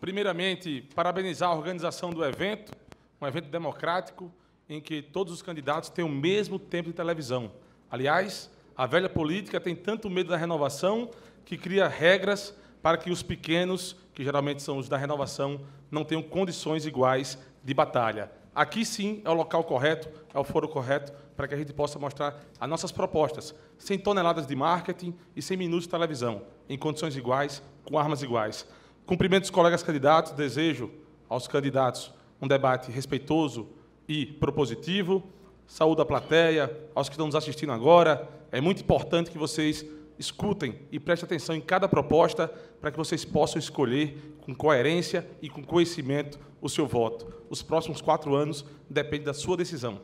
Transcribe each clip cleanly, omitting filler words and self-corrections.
Primeiramente, parabenizar a organização do evento, um evento democrático, em que todos os candidatos têm o mesmo tempo de televisão. Aliás, a velha política tem tanto medo da renovação que cria regras para que os pequenos, que geralmente são os da renovação, não tenham condições iguais de batalha. Aqui, sim, é o local correto, é o foro correto, para que a gente possa mostrar as nossas propostas, sem toneladas de marketing e sem minutos de televisão, em condições iguais, com armas iguais. Cumprimento os colegas candidatos, desejo aos candidatos um debate respeitoso e propositivo. Saúdo a plateia, aos que estão nos assistindo agora. É muito importante que vocês escutem e prestem atenção em cada proposta para que vocês possam escolher com coerência e com conhecimento o seu voto. Os próximos 4 anos dependem da sua decisão.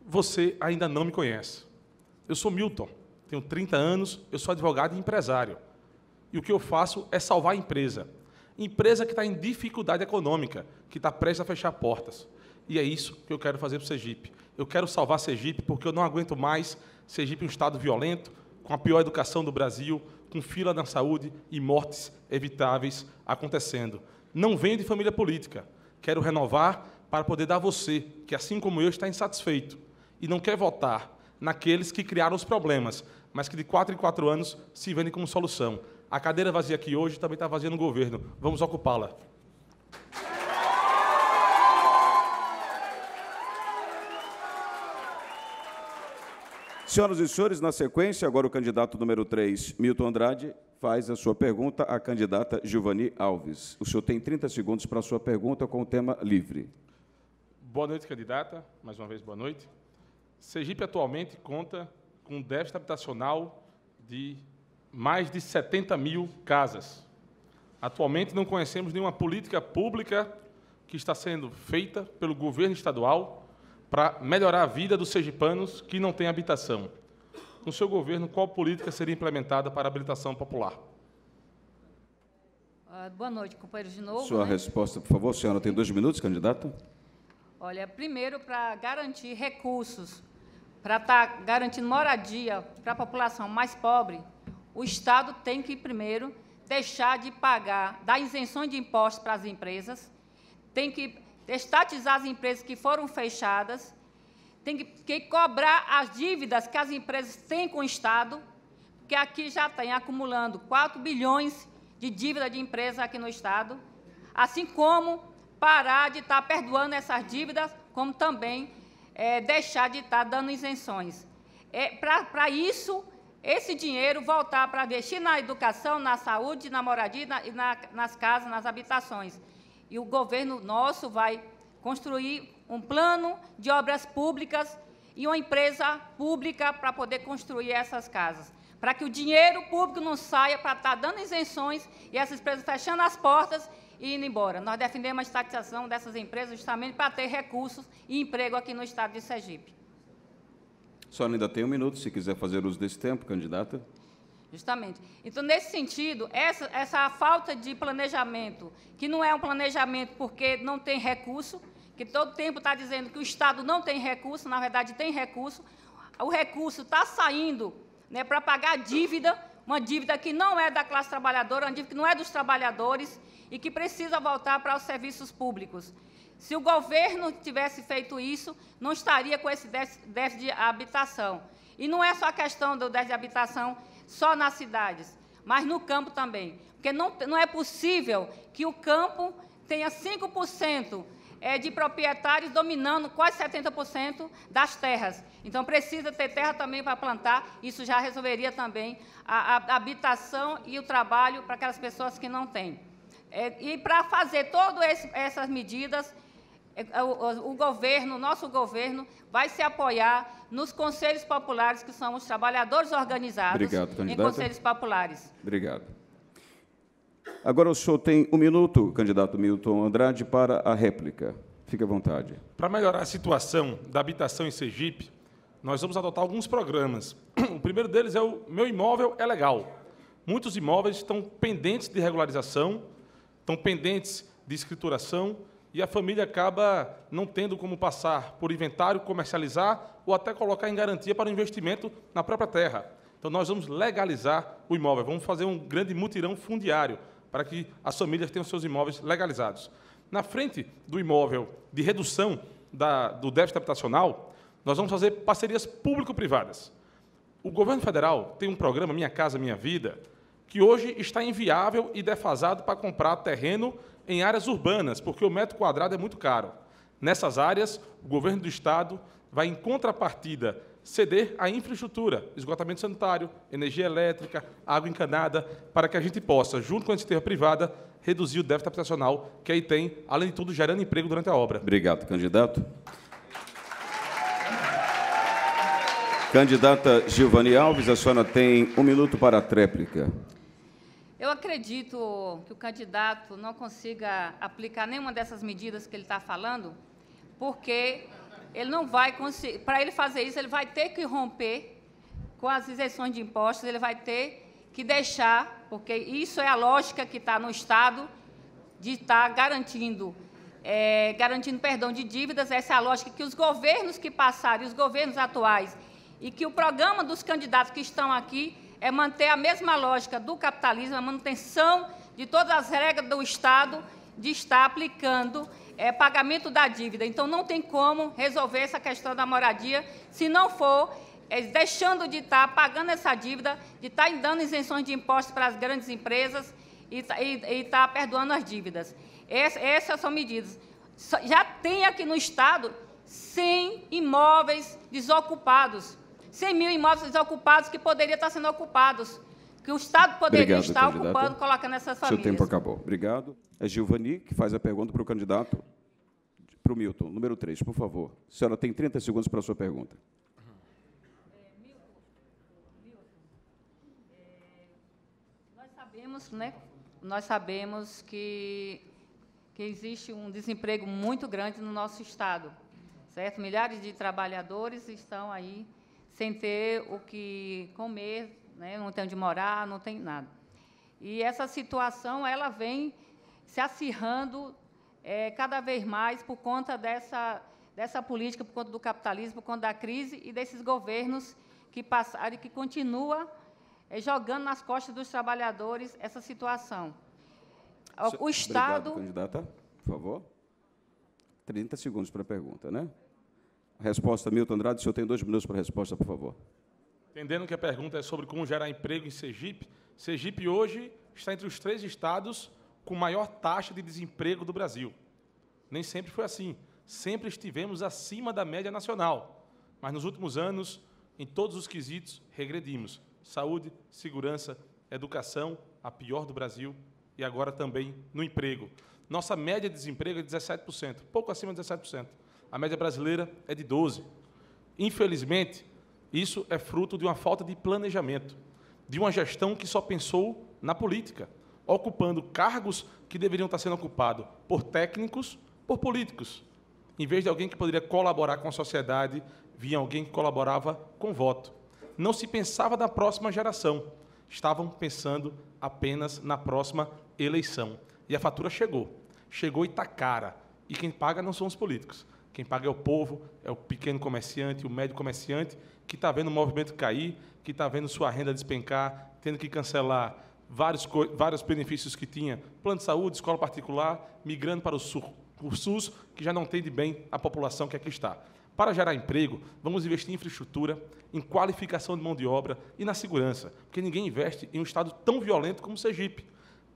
Você ainda não me conhece. Eu sou Milton, tenho 30 anos, eu sou advogado e empresário. E o que eu faço é salvar a empresa. Empresa que está em dificuldade econômica, que está prestes a fechar portas. E é isso que eu quero fazer para o Sergipe. Eu quero salvar Sergipe porque eu não aguento mais Sergipe um estado violento, com a pior educação do Brasil, com fila na saúde e mortes evitáveis acontecendo. Não venho de família política. Quero renovar para poder dar a você, que assim como eu está insatisfeito e não quer votar naqueles que criaram os problemas, mas que de 4 em 4 anos se vendem como solução. A cadeira vazia aqui hoje também está vazia no governo. Vamos ocupá-la. Senhoras e senhores, na sequência, agora o candidato número 3, Milton Andrade, faz a sua pergunta à candidata Gilvani Alves. O senhor tem 30 segundos para a sua pergunta com o tema livre. Boa noite, candidata. Mais uma vez, boa noite. Sergipe atualmente conta com um déficit habitacional de mais de 70 mil casas. Atualmente não conhecemos nenhuma política pública que está sendo feita pelo governo estadual para melhorar a vida dos sergipanos que não têm habitação. No seu governo, qual política seria implementada para a habilitação popular? Boa noite, companheiros, de novo. Sua resposta, por favor. A senhora tem 2 minutos, candidata. Olha, primeiro, para garantir recursos, para estar garantindo moradia para a população mais pobre, o Estado tem que, primeiro, deixar de pagar, dar isenções de impostos para as empresas, tem que estatizar as empresas que foram fechadas, tem que cobrar as dívidas que as empresas têm com o Estado, porque aqui já tem acumulando 4 bilhões de dívida de empresa aqui no Estado, assim como parar de estar perdoando essas dívidas, como também deixar de estar dando isenções. Para isso, esse dinheiro voltar para investir na educação, na saúde, na moradia, nas casas, nas habitações. E o governo nosso vai construir um plano de obras públicas e uma empresa pública para poder construir essas casas, para que o dinheiro público não saia para estar dando isenções e essas empresas fechando as portas e indo embora. Nós defendemos a estatização dessas empresas justamente para ter recursos e emprego aqui no estado de Sergipe. A senhora ainda tem 1 minuto, se quiser fazer uso desse tempo, candidata. Justamente. Então, nesse sentido, essa falta de planejamento, que não é um planejamento porque não tem recurso, que todo tempo está dizendo que o Estado não tem recurso, na verdade tem recurso, o recurso está saindo, né, para pagar dívida, uma dívida que não é da classe trabalhadora, uma dívida que não é dos trabalhadores e que precisa voltar para os serviços públicos. Se o governo tivesse feito isso, não estaria com esse déficit de habitação. E não é só a questão do déficit de habitação só nas cidades, mas no campo também. Porque não é possível que o campo tenha 5% de proprietários dominando quase 70% das terras. Então, precisa ter terra também para plantar. Isso já resolveria também a habitação e o trabalho para aquelas pessoas que não têm. E para fazer todas essas medidas, o nosso governo, vai se apoiar nos conselhos populares, que são os trabalhadores organizados. Obrigado, candidata. Em conselhos populares. Obrigado. Agora o senhor tem 1 minuto, candidato Milton Andrade, para a réplica. Fique à vontade. Para melhorar a situação da habitação em Sergipe, nós vamos adotar alguns programas. O primeiro deles é o Meu Imóvel é Legal. Muitos imóveis estão pendentes de regularização, estão pendentes de escrituração, e a família acaba não tendo como passar por inventário, comercializar ou até colocar em garantia para o investimento na própria terra. Então, nós vamos legalizar o imóvel, vamos fazer um grande mutirão fundiário para que as famílias tenham seus imóveis legalizados. Na frente do imóvel de redução do déficit habitacional, nós vamos fazer parcerias público-privadas. O governo federal tem um programa Minha Casa Minha Vida, que hoje está inviável e defasado para comprar terreno em áreas urbanas, porque o metro quadrado é muito caro. Nessas áreas, o governo do Estado vai, em contrapartida, ceder a infraestrutura, esgotamento sanitário, energia elétrica, água encanada, para que a gente possa, junto com a iniciativa privada, reduzir o déficit habitacional, que aí tem, além de tudo, gerando emprego durante a obra. Obrigado, candidato. Candidata Gilvani Alves, a senhora tem 1 minuto para a tréplica. Eu acredito que o candidato não consiga aplicar nenhuma dessas medidas que ele está falando, porque ele não vai conseguir. Para ele fazer isso, ele vai ter que romper com as isenções de impostos, ele vai ter que deixar, porque isso é a lógica que está no Estado, de estar garantindo perdão de dívidas. Essa é a lógica que os governos que passaram e os governos atuais, e que o programa dos candidatos que estão aqui é manter a mesma lógica do capitalismo, a manutenção de todas as regras do Estado, de estar aplicando pagamento da dívida. Então, não tem como resolver essa questão da moradia se não for deixando de estar pagando essa dívida, de estar dando isenções de impostos para as grandes empresas e estar perdoando as dívidas. Essas são medidas. Já tem aqui no Estado 100 imóveis desocupados, 100 mil imóveis desocupados que poderiam estar sendo ocupados, que o Estado poderia estar ocupando, colocando essas famílias. Seu tempo acabou. Obrigado. É Gilvani que faz a pergunta para o candidato, para o Milton, número 3, por favor. A senhora tem 30 segundos para a sua pergunta. Nós sabemos que existe um desemprego muito grande no nosso Estado, certo? Milhares de trabalhadores estão aí sem ter o que comer, né? Não tem onde morar, não tem nada. E essa situação ela vem se acirrando cada vez mais por conta dessa política, por conta do capitalismo, por conta da crise e desses governos que passaram e que continuam jogando nas costas dos trabalhadores essa situação. O Estado... Obrigado, candidata. Por favor. 30 segundos para a pergunta, né? A resposta, Milton Andrade, o senhor tem 2 minutos para a resposta, por favor. Entendendo que a pergunta é sobre como gerar emprego em Sergipe, Sergipe hoje está entre os 3 estados com maior taxa de desemprego do Brasil. Nem sempre foi assim. Sempre estivemos acima da média nacional. Mas, nos últimos anos, em todos os quesitos, regredimos. Saúde, segurança, educação, a pior do Brasil, e agora também no emprego. Nossa média de desemprego é de 17%, pouco acima de 17%. A média brasileira é de 12%. Infelizmente, isso é fruto de uma falta de planejamento, de uma gestão que só pensou na política, ocupando cargos que deveriam estar sendo ocupados por técnicos, por políticos. Em vez de alguém que poderia colaborar com a sociedade, vinha alguém que colaborava com voto. Não se pensava na próxima geração, estavam pensando apenas na próxima eleição. E a fatura chegou. Chegou e está cara. E quem paga não são os políticos. Quem paga é o povo, é o pequeno comerciante, o médio comerciante, que está vendo o movimento cair, que está vendo sua renda despencar, tendo que cancelar vários benefícios que tinha, plano de saúde, escola particular, migrando para o SUS, que já não atende bem a população que aqui está. Para gerar emprego, vamos investir em infraestrutura, em qualificação de mão de obra e na segurança, porque ninguém investe em um estado tão violento como Sergipe.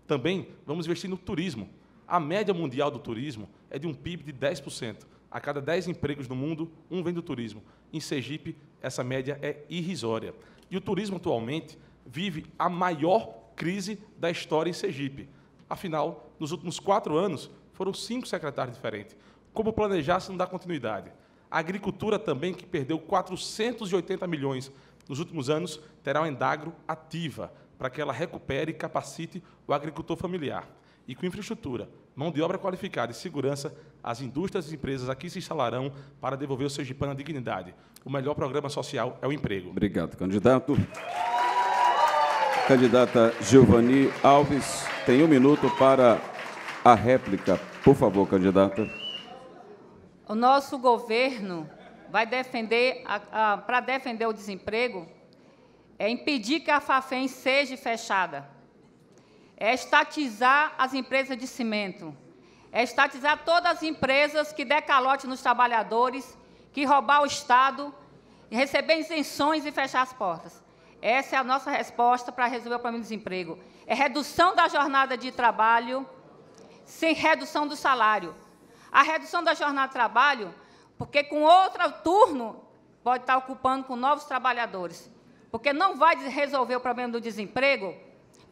Também vamos investir no turismo. A média mundial do turismo é de um PIB de 10%. A cada 10 empregos no mundo, 1 vem do turismo. Em Sergipe, essa média é irrisória. E o turismo, atualmente, vive a maior crise da história em Sergipe. Afinal, nos últimos 4 anos, foram 5 secretários diferentes. Como planejar se não dá continuidade? A agricultura também, que perdeu 480 milhões nos últimos anos, terá uma Endagro ativa, para que ela recupere e capacite o agricultor familiar. E com infraestrutura, mão de obra qualificada e segurança, as indústrias e empresas aqui se instalarão para devolver o sergipano à dignidade. O melhor programa social é o emprego. Obrigado, candidato. Candidata Gilvani Alves, tem 1 minuto para a réplica. Por favor, candidata. O nosso governo vai defender, para defender o desemprego, impedir que a Fafem seja fechada. é estatizar as empresas de cimento, é estatizar todas as empresas que der calote nos trabalhadores, que roubar o Estado, receber isenções e fechar as portas. Essa é a nossa resposta para resolver o problema do desemprego. É redução da jornada de trabalho sem redução do salário. A redução da jornada de trabalho, porque com outro turno pode estar ocupando com novos trabalhadores, porque não vai resolver o problema do desemprego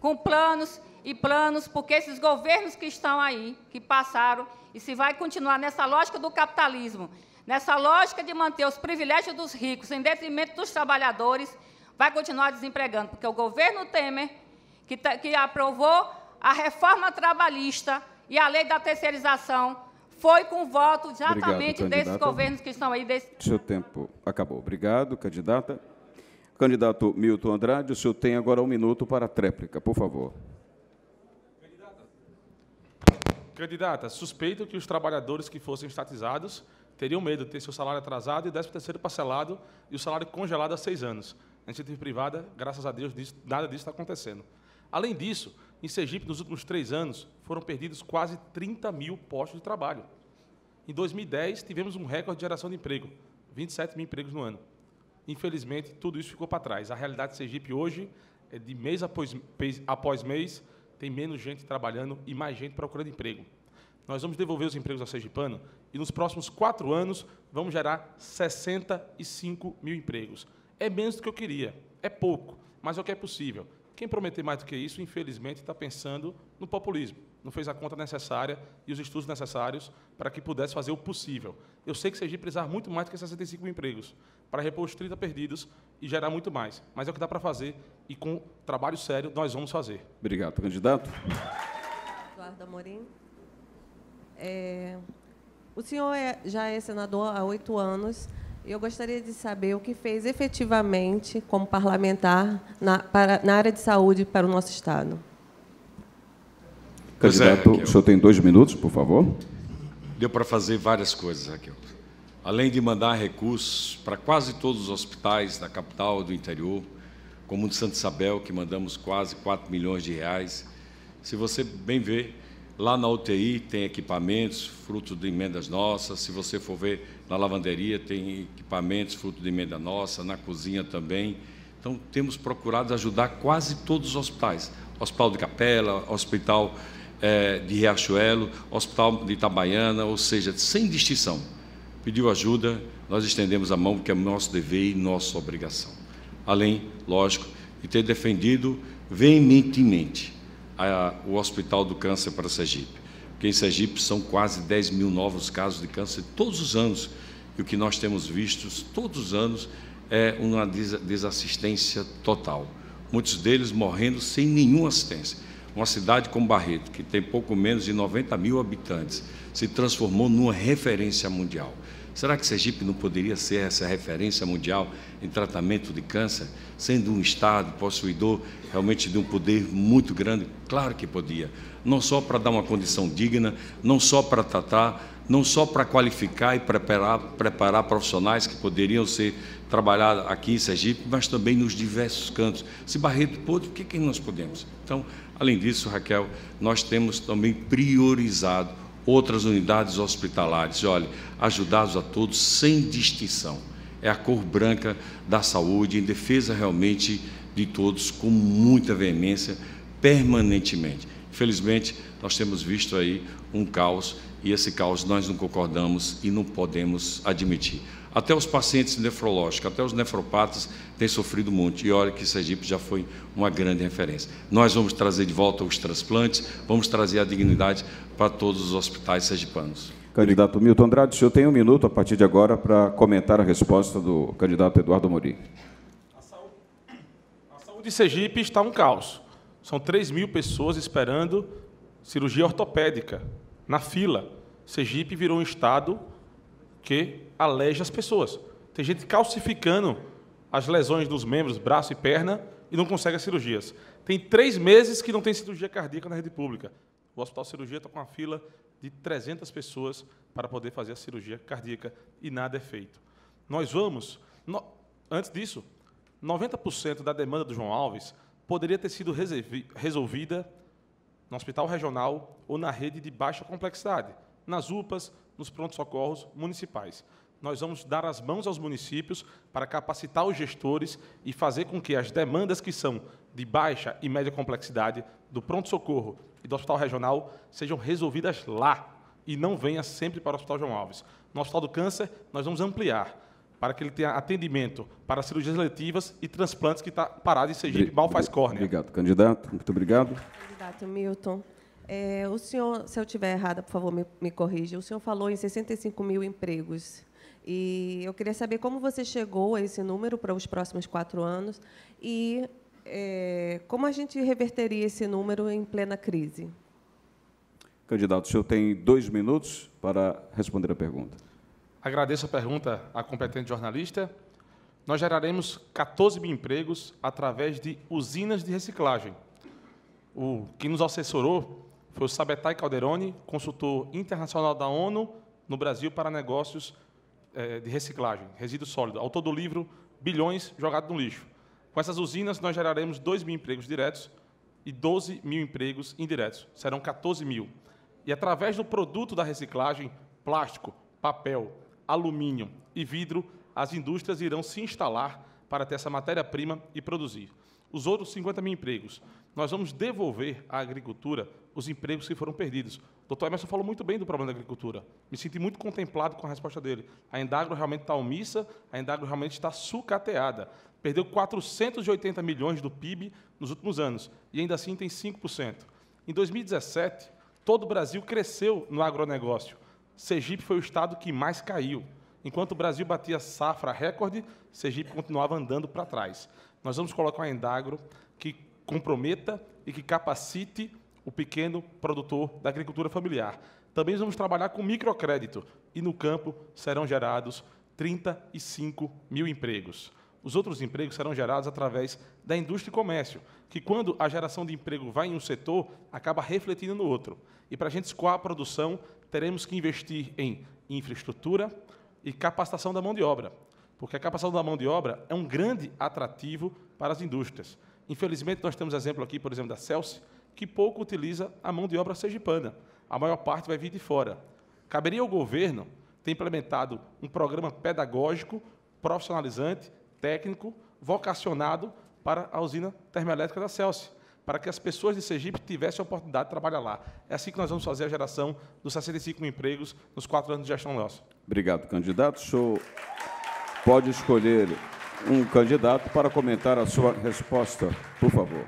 com planos e planos, porque esses governos que estão aí, que passaram, e se vai continuar nessa lógica do capitalismo, nessa lógica de manter os privilégios dos ricos em detrimento dos trabalhadores, vai continuar desempregando, porque o governo Temer, que aprovou a reforma trabalhista e a lei da terceirização, foi com voto exatamente desses governos que estão aí. Seu tempo acabou. Obrigado, candidata. Candidato Milton Andrade, o senhor tem agora 1 minuto para a tréplica, por favor. Candidata, suspeito que os trabalhadores que fossem estatizados teriam medo de ter seu salário atrasado e 13º parcelado e o salário congelado há 6 anos. Na iniciativa privada, graças a Deus, nada disso está acontecendo. Além disso, em Sergipe, nos últimos 3 anos, foram perdidos quase 30 mil postos de trabalho. Em 2010, tivemos um recorde de geração de emprego, 27 mil empregos no ano. Infelizmente, tudo isso ficou para trás. A realidade de Sergipe hoje é de mês após mês, tem menos gente trabalhando e mais gente procurando emprego. Nós vamos devolver os empregos ao sergipano e, nos próximos 4 anos, vamos gerar 65 mil empregos. É menos do que eu queria, é pouco, mas é o que é possível. Quem prometer mais do que isso, infelizmente, está pensando no populismo. Não fez a conta necessária e os estudos necessários para que pudesse fazer o possível. Eu sei que Sergipe precisava muito mais do que 65 mil empregos para repor os 30 perdidos e gerar muito mais. Mas é o que dá para fazer e, com trabalho sério, nós vamos fazer. Obrigado, candidato. Eduardo Amorim. O senhor já é senador há 8 anos. E eu gostaria de saber o que fez efetivamente como parlamentar na área de saúde para o nosso Estado. Candidato, o senhor tem 2 minutos, por favor. Deu para fazer várias coisas, Raquel. Além de mandar recursos para quase todos os hospitais da capital e do interior, como o de Santa Isabel, que mandamos quase 4 milhões de reais. Se você bem vê, lá na UTI tem equipamentos, fruto de emendas nossas. Se você for ver, na lavanderia tem equipamentos, fruto de emenda nossa, na cozinha também. Então, temos procurado ajudar quase todos os hospitais. Hospital de Capela, Hospital de Riachuelo, Hospital de Itabaiana, ou seja, sem distinção. Pediu ajuda, nós estendemos a mão, porque é nosso dever e nossa obrigação. Além, lógico, de ter defendido veementemente o Hospital do Câncer para Sergipe. Porque em Sergipe são quase 10 mil novos casos de câncer todos os anos. E o que nós temos visto todos os anos é uma desassistência total. Muitos deles morrendo sem nenhuma assistência. Uma cidade como Barreto, que tem pouco menos de 90 mil habitantes, se transformou numa referência mundial. Será que Sergipe não poderia ser essa referência mundial em tratamento de câncer, sendo um Estado possuidor realmente de um poder muito grande? Claro que podia. Não só para dar uma condição digna, não só para tratar, não só para qualificar e preparar profissionais que poderiam ser trabalhados aqui em Sergipe, mas também nos diversos cantos. Se Barreto pôde, por que nós podemos? Então, além disso, Raquel, nós temos também priorizado outras unidades hospitalares. Olha, ajudados a todos sem distinção. É a cor branca da saúde, em defesa realmente de todos, com muita veemência, permanentemente. Infelizmente, nós temos visto aí um caos, e esse caos nós não concordamos e não podemos admitir. Até os pacientes nefrológicos, até os nefropatas têm sofrido muito, e olha que Sergipe já foi uma grande referência. Nós vamos trazer de volta os transplantes, vamos trazer a dignidade para todos os hospitais sergipanos. Candidato Milton Andrade, o senhor tem 1 minuto a partir de agora para comentar a resposta do candidato Eduardo Amorim. A saúde de Sergipe está um caos. São 3 mil pessoas esperando cirurgia ortopédica, na fila. Sergipe virou um estado que aleja as pessoas. Tem gente calcificando as lesões dos membros, braço e perna, e não consegue as cirurgias. Tem 3 meses que não tem cirurgia cardíaca na rede pública. O Hospital Cirurgia está com uma fila de 300 pessoas para poder fazer a cirurgia cardíaca e nada é feito. Nós vamos... Antes disso, 90% da demanda do João Alves poderia ter sido resolvida no hospital regional ou na rede de baixa complexidade, nas UPAs, nos prontos-socorros municipais. Nós vamos dar as mãos aos municípios para capacitar os gestores e fazer com que as demandas que são de baixa e média complexidade do pronto-socorro e do hospital regional sejam resolvidas lá e não venha sempre para o Hospital João Alves. No Hospital do Câncer, nós vamos ampliar para que ele tenha atendimento para cirurgias eletivas e transplantes que está parado em Sergipe, mal faz córnea. Obrigado, candidato. Muito obrigado. Candidato Milton, o senhor, se eu estiver errada, por favor, me corrija. O senhor falou em 65 mil empregos. E eu queria saber como você chegou a esse número para os próximos 4 anos e como a gente reverteria esse número em plena crise. Candidato, o senhor tem 2 minutos para responder a pergunta. Agradeço a pergunta à competente jornalista. Nós geraremos 14 mil empregos através de usinas de reciclagem. Quem nos assessorou foi o Sabetai Calderoni, consultor internacional da ONU no Brasil para negócios de reciclagem, resíduo sólido, autor do livro Bilhões Jogados no Lixo. Com essas usinas, nós geraremos 2 mil empregos diretos e 12 mil empregos indiretos. Serão 14 mil. E, através do produto da reciclagem, plástico, papel, alumínio e vidro, as indústrias irão se instalar para ter essa matéria-prima e produzir. Os outros 50 mil empregos, nós vamos devolver à agricultura os empregos que foram perdidos. O doutor Emerson falou muito bem do problema da agricultura. Me senti muito contemplado com a resposta dele. A Endagro realmente está omissa, a Endagro realmente está sucateada. Perdeu 480 milhões do PIB nos últimos anos, e ainda assim tem 5%. Em 2017, todo o Brasil cresceu no agronegócio. Sergipe foi o estado que mais caiu. Enquanto o Brasil batia safra recorde, Sergipe continuava andando para trás. Nós vamos colocar uma Endagro que comprometa e que capacite o pequeno produtor da agricultura familiar. Também vamos trabalhar com microcrédito e, no campo, serão gerados 35 mil empregos. Os outros empregos serão gerados através da indústria e comércio, que, quando a geração de emprego vai em um setor, acaba refletindo no outro. E, para a gente escoar a produção, teremos que investir em infraestrutura e capacitação da mão de obra, porque a capacitação da mão de obra é um grande atrativo para as indústrias. Infelizmente, nós temos exemplo aqui, por exemplo, da Celsi, que pouco utiliza a mão de obra sergipana. A maior parte vai vir de fora. Caberia ao governo ter implementado um programa pedagógico, profissionalizante, técnico, vocacionado para a usina termoelétrica da Celsi, para que as pessoas de Sergipe tivessem a oportunidade de trabalhar lá. É assim que nós vamos fazer a geração dos 65 mil empregos nos 4 anos de gestão nossa. Obrigado, candidato. O senhor pode escolher um candidato para comentar a sua resposta, por favor.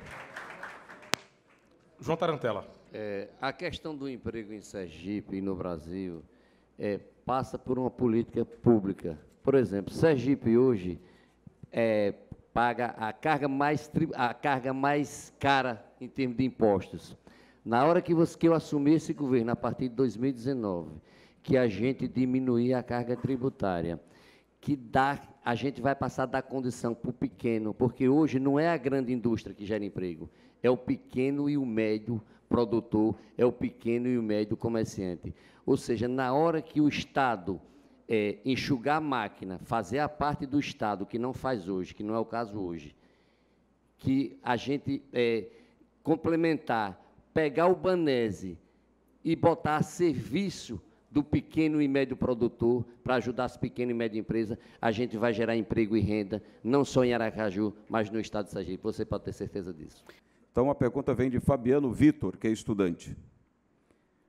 João Tarantella. A questão do emprego em Sergipe e no Brasil passa por uma política pública. Por exemplo, Sergipe hoje paga a carga mais cara em termos de impostos. Na hora que eu assumi esse governo, a partir de 2019, que a gente diminuir a carga tributária, a gente vai passar a dar condição para o pequeno, porque hoje não é a grande indústria que gera emprego, é o pequeno e o médio produtor, é o pequeno e o médio comerciante. Ou seja, na hora que o Estado enxugar a máquina, fazer a parte do Estado, que não faz hoje, que não é o caso hoje, que a gente complementar, pegar o Banese e botar a serviço do pequeno e médio produtor, para ajudar as pequenas e médias empresas, a gente vai gerar emprego e renda, não só em Aracaju, mas no estado de Sergipe. Você pode ter certeza disso. Então, a pergunta vem de Fabiano Vitor, que é estudante.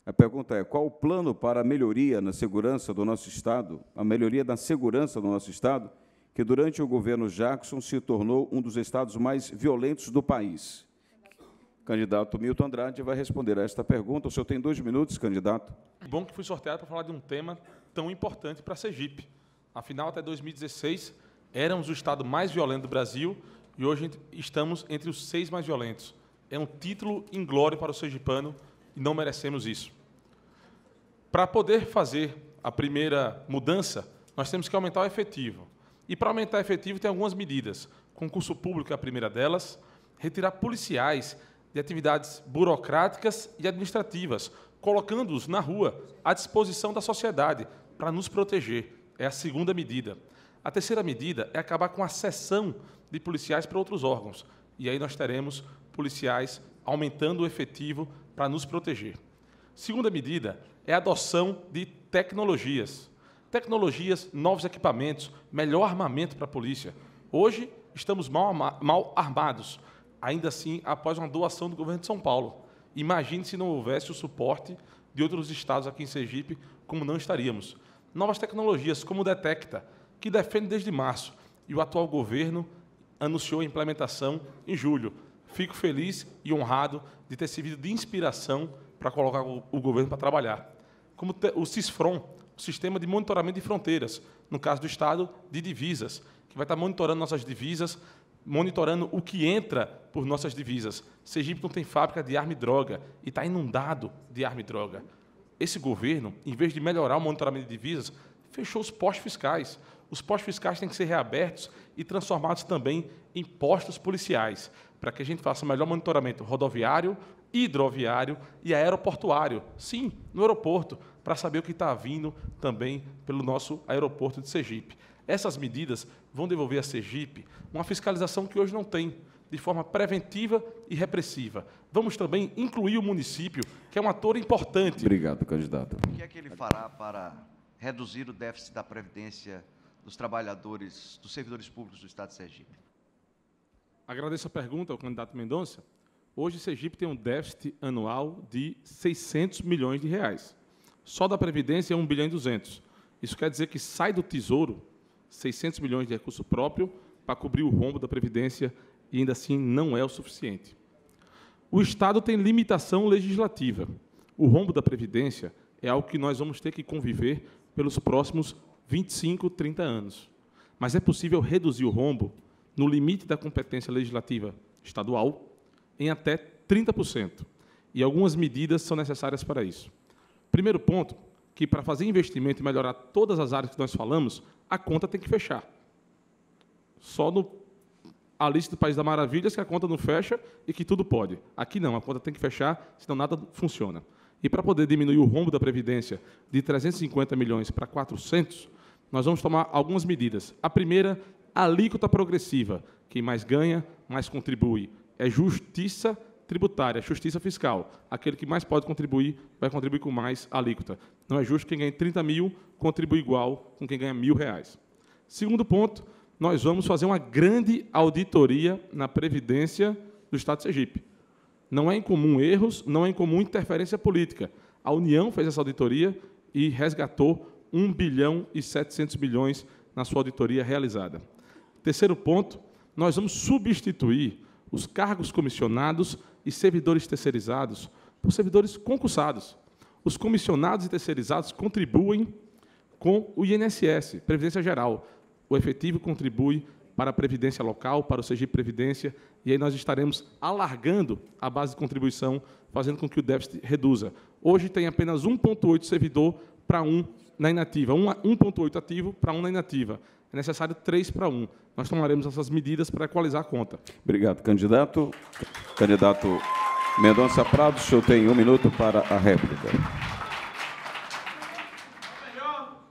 A pergunta é: qual o plano para a melhoria na segurança do nosso Estado, a melhoria da segurança do nosso Estado, que durante o governo Jackson se tornou um dos estados mais violentos do país? O candidato Milton Andrade vai responder a esta pergunta. O senhor tem 2 minutos, candidato. Bom que fui sorteado para falar de um tema tão importante para Sergipe. Afinal, até 2016, éramos o estado mais violento do Brasil e hoje estamos entre os 6 mais violentos. É um título inglório para o sergipano e não merecemos isso. Para poder fazer a primeira mudança, nós temos que aumentar o efetivo. E, para aumentar o efetivo, tem algumas medidas. Concurso público é a primeira delas, retirar policiais de atividades burocráticas e administrativas, colocando-os na rua, à disposição da sociedade, para nos proteger. É a segunda medida. A terceira medida é acabar com a cessão de policiais para outros órgãos. E aí nós teremos policiais aumentando o efetivo para nos proteger. Segunda medida é a adoção de tecnologias. Tecnologias, novos equipamentos, melhor armamento para a polícia. Hoje, estamos mal armados, ainda assim, após uma doação do governo de São Paulo. Imagine se não houvesse o suporte de outros estados aqui em Sergipe, como não estaríamos. Novas tecnologias, como o Detecta, que defende desde março, e o atual governo anunciou a implementação em julho. Fico feliz e honrado de ter servido de inspiração para colocar o governo para trabalhar. Como o CISFRON, o Sistema de Monitoramento de Fronteiras, no caso do Estado, de divisas, que vai estar monitorando nossas divisas, monitorando o que entra por nossas divisas. Sergipe não tem fábrica de arma e droga e está inundado de arma e droga. Esse governo, em vez de melhorar o monitoramento de divisas, fechou os postos fiscais. Os postos fiscais têm que ser reabertos e transformados também em postos policiais, para que a gente faça melhor monitoramento rodoviário, hidroviário e aeroportuário. Sim, no aeroporto, para saber o que está vindo também pelo nosso aeroporto de Sergipe. Essas medidas vão devolver a Sergipe uma fiscalização que hoje não tem, de forma preventiva e repressiva. Vamos também incluir o município, que é um ator importante. Obrigado, candidato. O que é que ele fará para reduzir o déficit da Previdência dos trabalhadores, dos servidores públicos do Estado de Sergipe? Agradeço a pergunta ao candidato Mendonça. Hoje, Sergipe tem um déficit anual de 600 milhões de reais. Só da Previdência é 1 bilhão e 200. Isso quer dizer que sai do Tesouro 600 milhões de recurso próprio para cobrir o rombo da Previdência e, ainda assim, não é o suficiente. O Estado tem limitação legislativa. O rombo da Previdência é algo que nós vamos ter que conviver pelos próximos 25, 30 anos. Mas é possível reduzir o rombo no limite da competência legislativa estadual em até 30%. E algumas medidas são necessárias para isso. Primeiro ponto, que para fazer investimento e melhorar todas as áreas que nós falamos, a conta tem que fechar. Só no Alice do País das Maravilhas que a conta não fecha e que tudo pode. Aqui não, a conta tem que fechar, senão nada funciona. E para poder diminuir o rombo da Previdência de 350 milhões para 400, nós vamos tomar algumas medidas. A primeira, a alíquota progressiva. Quem mais ganha, mais contribui. É justiça tributária, justiça fiscal. Aquele que mais pode contribuir, vai contribuir com mais alíquota. Não é justo quem ganha 30 mil contribuir igual com quem ganha R$1.000. Segundo ponto, nós vamos fazer uma grande auditoria na Previdência do Estado de Sergipe. Não é incomum erros, não é incomum interferência política. A União fez essa auditoria e resgatou 1 bilhão e 700 milhões na sua auditoria realizada. Terceiro ponto, nós vamos substituir os cargos comissionados e servidores terceirizados por servidores concursados. Os comissionados e terceirizados contribuem com o INSS, Previdência Geral. O efetivo contribui para a Previdência Local, para o Sergipe Previdência, e aí nós estaremos alargando a base de contribuição, fazendo com que o déficit reduza. Hoje tem apenas 1,8 servidor para 1 na inativa, 1,8 ativo para 1 na inativa. É necessário 3 para 1. Nós tomaremos essas medidas para equalizar a conta. Obrigado, candidato. Candidato Mendonça Prado, o senhor tem 1 minuto para a réplica.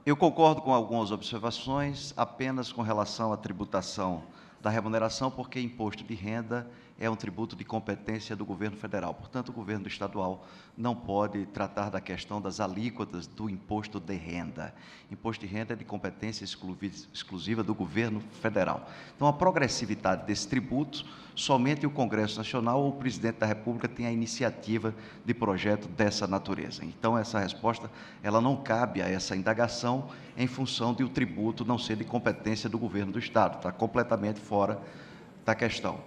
Eu concordo com algumas observações, apenas com relação à tributação da remuneração, porque imposto de renda é um tributo de competência do governo federal. Portanto, o governo estadual não pode tratar da questão das alíquotas do imposto de renda. Imposto de renda é de competência exclusiva do governo federal. Então, a progressividade desse tributo, somente o Congresso Nacional ou o presidente da República tem a iniciativa de projeto dessa natureza. Então, essa resposta ela não cabe a essa indagação em função de o tributo não ser de competência do governo do Estado. Está completamente fora da questão.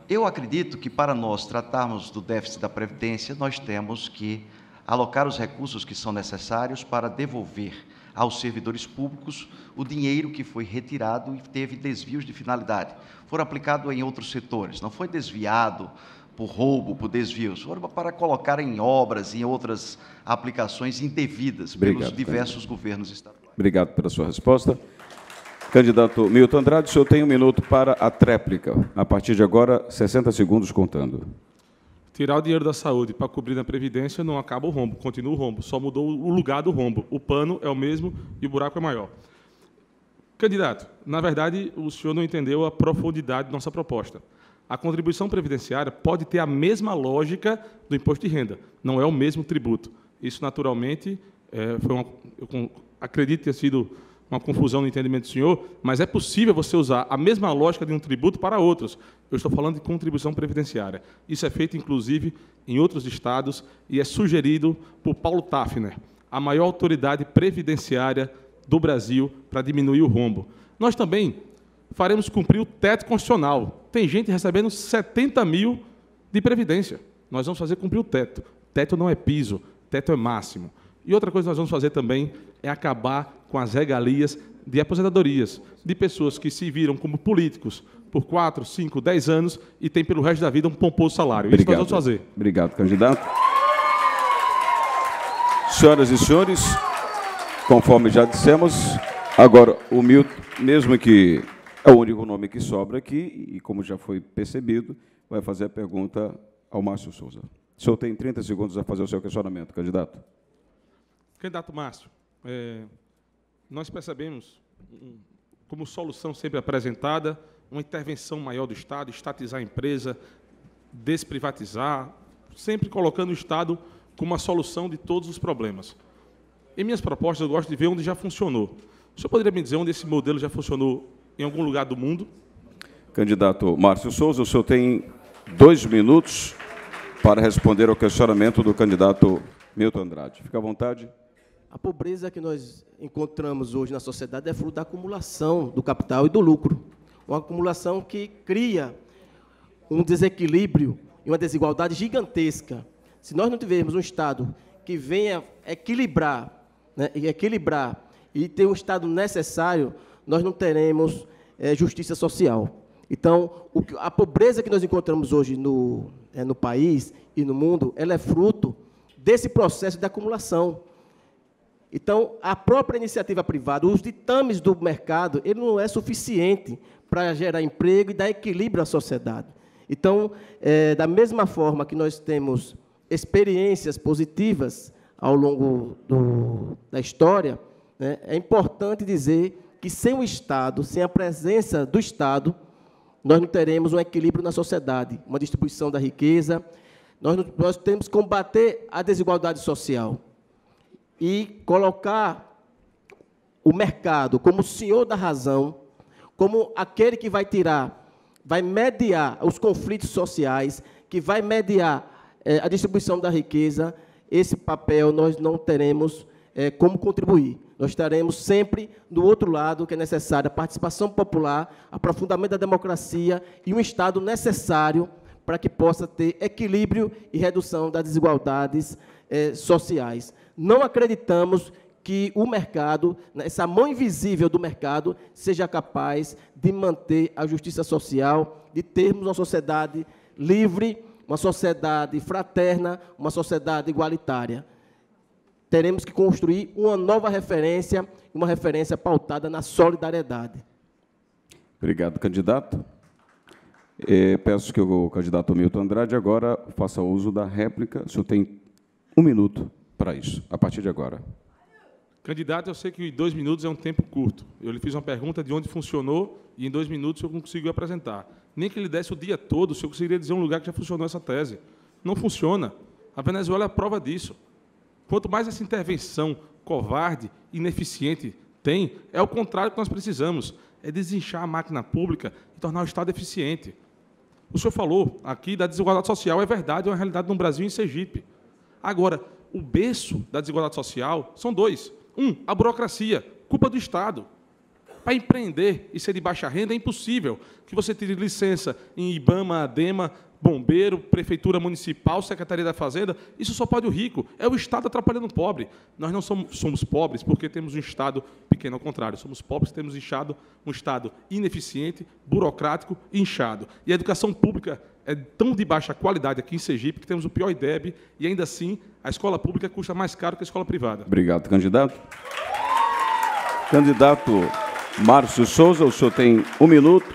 Eu acredito que, para nós tratarmos do déficit da Previdência, nós temos que alocar os recursos que são necessários para devolver aos servidores públicos o dinheiro que foi retirado e teve desvios de finalidade. Foram aplicados em outros setores, não foi desviado por roubo, por desvios, foram para colocar em obras e em outras aplicações indevidas pelos diversos governos estaduais. Obrigado pela sua resposta. Candidato Milton Andrade, o senhor tem 1 minuto para a tréplica. A partir de agora, 60 segundos contando. Tirar o dinheiro da saúde para cobrir na Previdência não acaba o rombo, continua o rombo, só mudou o lugar do rombo. O pano é o mesmo e o buraco é maior. Candidato, na verdade, o senhor não entendeu a profundidade da nossa proposta. A contribuição previdenciária pode ter a mesma lógica do imposto de renda, não é o mesmo tributo. Isso, naturalmente, eu acredito ter sido uma confusão no entendimento do senhor, mas é possível você usar a mesma lógica de um tributo para outros. Eu estou falando de contribuição previdenciária. Isso é feito, inclusive, em outros estados e é sugerido por Paulo Tafner, a maior autoridade previdenciária do Brasil, para diminuir o rombo. Nós também faremos cumprir o teto constitucional. Tem gente recebendo 70 mil de previdência. Nós vamos fazer cumprir o teto. Teto não é piso, teto é máximo. E outra coisa que nós vamos fazer também é acabar com as regalias de aposentadorias de pessoas que se viram como políticos por 4, 5, 10 anos e têm pelo resto da vida um pomposo salário. Obrigado. Isso nós vamos fazer. Obrigado, candidato. Senhoras e senhores, conforme já dissemos, agora o Milton, mesmo que é o único nome que sobra aqui, e como já foi percebido, vai fazer a pergunta ao Márcio Souza. O senhor tem 30 segundos a fazer o seu questionamento, candidato. Candidato Márcio, nós percebemos, como solução sempre apresentada, uma intervenção maior do Estado, estatizar a empresa, desprivatizar, sempre colocando o Estado como a solução de todos os problemas. Em minhas propostas, eu gosto de ver onde já funcionou. O senhor poderia me dizer onde esse modelo já funcionou em algum lugar do mundo? Candidato Márcio Souza, o senhor tem 2 minutos para responder ao questionamento do candidato Milton Andrade. Fique à vontade. A pobreza que nós encontramos hoje na sociedade é fruto da acumulação do capital e do lucro. Uma acumulação que cria um desequilíbrio e uma desigualdade gigantesca. Se nós não tivermos um Estado que venha equilibrar, né, e ter um Estado necessário, nós não teremos justiça social. Então, a pobreza que nós encontramos hoje no país e no mundo, ela é fruto desse processo de acumulação. Então, a própria iniciativa privada, os ditames do mercado, ele não é suficiente para gerar emprego e dar equilíbrio à sociedade. Então, da mesma forma que nós temos experiências positivas ao longo da história, né, é importante dizer que sem o Estado, sem a presença do Estado, nós não teremos um equilíbrio na sociedade, uma distribuição da riqueza. Nós temos que combater a desigualdade social e colocar o mercado como o senhor da razão, como aquele que vai mediar os conflitos sociais, que vai mediar a distribuição da riqueza. Esse papel nós não teremos como contribuir. Nós estaremos sempre do outro lado, que é necessária a participação popular, aprofundamento da democracia e um Estado necessário para que possa ter equilíbrio e redução das desigualdades sociais. Não acreditamos que o mercado, essa mão invisível do mercado, seja capaz de manter a justiça social, de termos uma sociedade livre, uma sociedade fraterna, uma sociedade igualitária. Teremos que construir uma nova referência, uma referência pautada na solidariedade. Obrigado, candidato. Peço que o candidato Milton Andrade agora faça uso da réplica. O senhor tem 1 minuto para isso, a partir de agora. Candidato, eu sei que 2 minutos é um tempo curto. Eu lhe fiz uma pergunta de onde funcionou e em 2 minutos o senhor não conseguiu apresentar. Nem que ele desse o dia todo, o senhor conseguiria dizer um lugar que já funcionou essa tese. Não funciona. A Venezuela é a prova disso. Quanto mais essa intervenção covarde, ineficiente tem, é o contrário que nós precisamos. É desinchar a máquina pública e tornar o Estado eficiente. O senhor falou aqui da desigualdade social. É verdade, é uma realidade no Brasil e em Sergipe. Agora, o berço da desigualdade social são 2. A burocracia, culpa do Estado. Para empreender e ser de baixa renda é impossível que você tire licença em IBAMA, ADEMA, bombeiro, prefeitura municipal, secretaria da Fazenda. Isso só pode o rico. É o Estado atrapalhando o pobre. Nós não somos pobres porque temos um Estado pequeno, ao contrário. Somos pobres porque temos um Estado ineficiente, burocrático e inchado. E a educação pública é tão de baixa qualidade aqui em Sergipe que temos o pior IDEB e, ainda assim, a escola pública custa mais caro que a escola privada. Obrigado, candidato. Candidato Márcio Souza, o senhor tem 1 minuto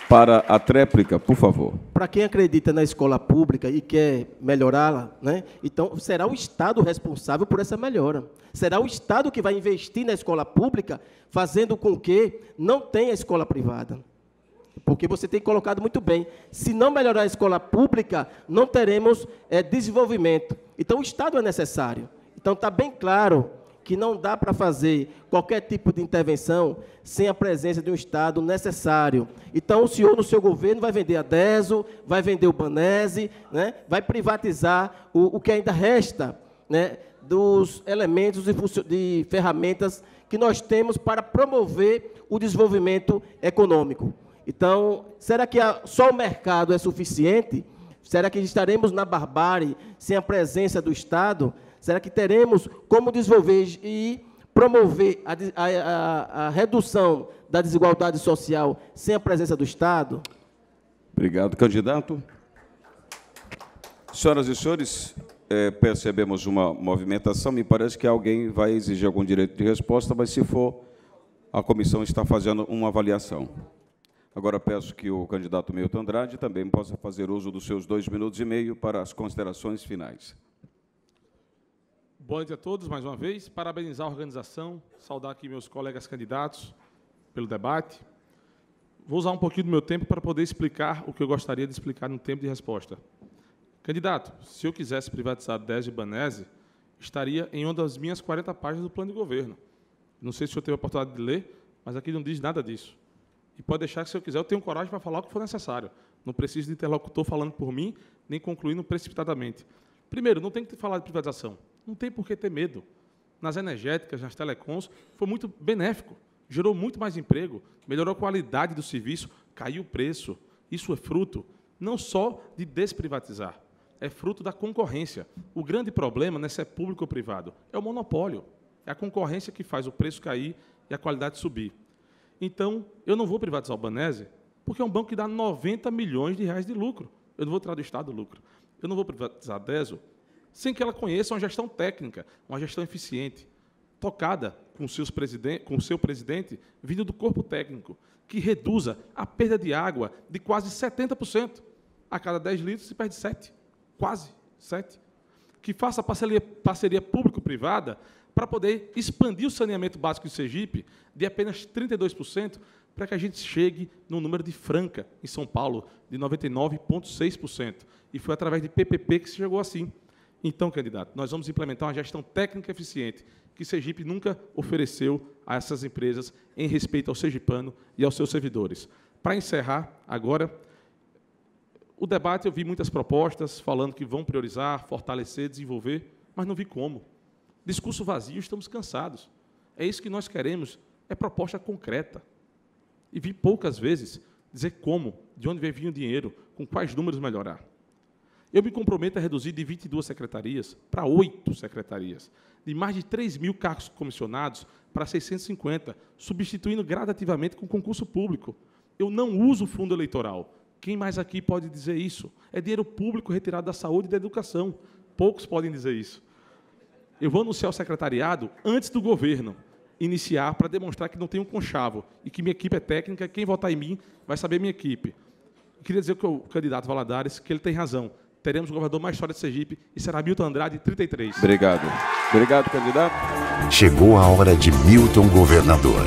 para a tréplica, por favor. Para quem acredita na escola pública e quer melhorá-la, né, então será o Estado responsável por essa melhora. Será o Estado que vai investir na escola pública, fazendo com que não tenha escola privada. Porque você tem colocado muito bem. Se não melhorar a escola pública, não teremos desenvolvimento. Então, o Estado é necessário. Então, está bem claro que não dá para fazer qualquer tipo de intervenção sem a presença de um Estado necessário. Então, o senhor, no seu governo, vai vender a DESO, vai vender o Banese, né? Vai privatizar o que ainda resta, né, dos elementos de ferramentas que nós temos para promover o desenvolvimento econômico. Então, será que só o mercado é suficiente? Será que estaremos na barbárie sem a presença do Estado? Será que teremos como desenvolver e promover a redução da desigualdade social sem a presença do Estado? Obrigado, candidato. Senhoras e senhores, percebemos uma movimentação. Me parece que alguém vai exigir algum direito de resposta, mas, se for, a comissão está fazendo uma avaliação. Agora, peço que o candidato Milton Andrade também possa fazer uso dos seus 2 minutos e meio para as considerações finais. Boa noite a todos, mais uma vez. Parabenizar a organização, saudar aqui meus colegas candidatos pelo debate. Vou usar um pouquinho do meu tempo para poder explicar o que eu gostaria de explicar no tempo de resposta. Candidato, se eu quisesse privatizar a DESO e Banese, estaria em uma das minhas 40 páginas do plano de governo. Não sei se o senhor teve a oportunidade de ler, mas aqui não diz nada disso. E pode deixar que, se eu quiser, eu tenho coragem para falar o que for necessário. Não preciso de interlocutor falando por mim, nem concluindo precipitadamente. Primeiro, não tem que falar de privatização. Não tem por que ter medo. Nas energéticas, nas telecoms, foi muito benéfico. Gerou muito mais emprego, melhorou a qualidade do serviço, caiu o preço. Isso é fruto não só de desprivatizar, é fruto da concorrência. O grande problema não é se é público ou privado, é o monopólio. É a concorrência que faz o preço cair e a qualidade subir. Então, eu não vou privatizar o Banese, porque é um banco que dá 90 milhões de reais de lucro. Eu não vou tirar do Estado o lucro. Eu não vou privatizar a DESO sem que ela conheça uma gestão técnica, uma gestão eficiente, tocada com o seu presidente, vindo do corpo técnico, que reduza a perda de água de quase 70%. A cada 10 litros se perde 7, quase 7. Que faça parceria público-privada para poder expandir o saneamento básico de Sergipe de apenas 32%, para que a gente chegue no número de Franca, em São Paulo, de 99,6%. E foi através de PPP que se chegou assim. Então, candidato, nós vamos implementar uma gestão técnica eficiente que Sergipe nunca ofereceu a essas empresas em respeito ao sergipano e aos seus servidores. Para encerrar, agora, o debate, eu vi muitas propostas falando que vão priorizar, fortalecer, desenvolver, mas não vi como. Discurso vazio, estamos cansados. É isso que nós queremos, é proposta concreta. E vi poucas vezes dizer como, de onde vai vir o dinheiro, com quais números melhorar. Eu me comprometo a reduzir de 22 secretarias para 8 secretarias, de mais de 3 mil cargos comissionados para 650, substituindo gradativamente com concurso público. Eu não uso fundo eleitoral. Quem mais aqui pode dizer isso? É dinheiro público retirado da saúde e da educação. Poucos podem dizer isso. Eu vou anunciar o secretariado antes do governo iniciar, para demonstrar que não tem um conchavo e que minha equipe é técnica. Quem votar em mim vai saber minha equipe. Eu queria dizer que o candidato Valadares, que ele tem razão. Teremos o governador mais história de Sergipe e será Milton Andrade, 33. Obrigado. Obrigado, candidato. Chegou a hora de Milton governador.